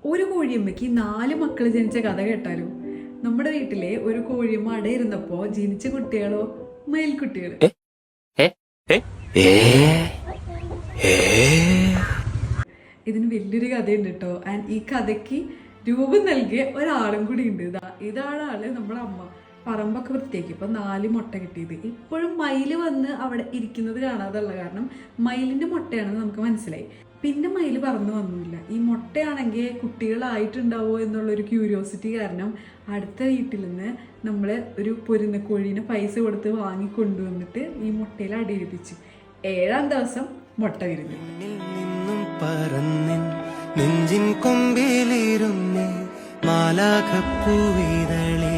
ഒരു കോഴിയമ്മയ്ക്ക് 4 മക്കൾ ജനിച്ച കഥ കേട്ടാലോ? നമ്മുടെ വീട്ടിലെ ഒരു കോഴിയമ്മ അടയിരുന്നപ്പോ ജനിച്ച കുട്ടികളോ മയിൽക്കുട്ടികൾ. ഇതിന് വലിയൊരു കഥയുണ്ട് കേട്ടോ. ആൻഡ് ഈ കഥയ്ക്ക് രൂപം നൽകിയ ഒരാളും കൂടി ഉണ്ട്. ഇതാണ് ആള് നമ്മുടെ അമ്മ. പറമ്പൊക്കെ വൃത്തിയാക്കി ഇപ്പൊ 4 മുട്ട കിട്ടിയത്. ഇപ്പോഴും മയില് വന്ന് അവിടെ ഇരിക്കുന്നത് കാണാതുള്ള കാരണം മയിലിന്റെ മുട്ടയാണെന്ന് നമുക്ക് മനസ്സിലായി. പിന്നെ മയില് പറന്നു വന്നില്ല. ഈ മുട്ടയാണെങ്കിൽ കുട്ടികളായിട്ടുണ്ടാവോ എന്നുള്ളൊരു ക്യൂരിയോസിറ്റി കാരണം അടുത്ത വീട്ടിൽ നിന്ന് നമ്മൾ ഒരു പൊരുന്ന കോഴീനെ പൈസ കൊടുത്ത് വാങ്ങിക്കൊണ്ടുവന്നിട്ട് ഈ മുട്ടയിൽ അടിയിപ്പിച്ചു. 7-ാം ദിവസം മുട്ട വിരിഞ്ഞു. നെഞ്ചിൻ കൊമ്പിലിരുന്ന് മാലാഖപ്പൂവിതളേ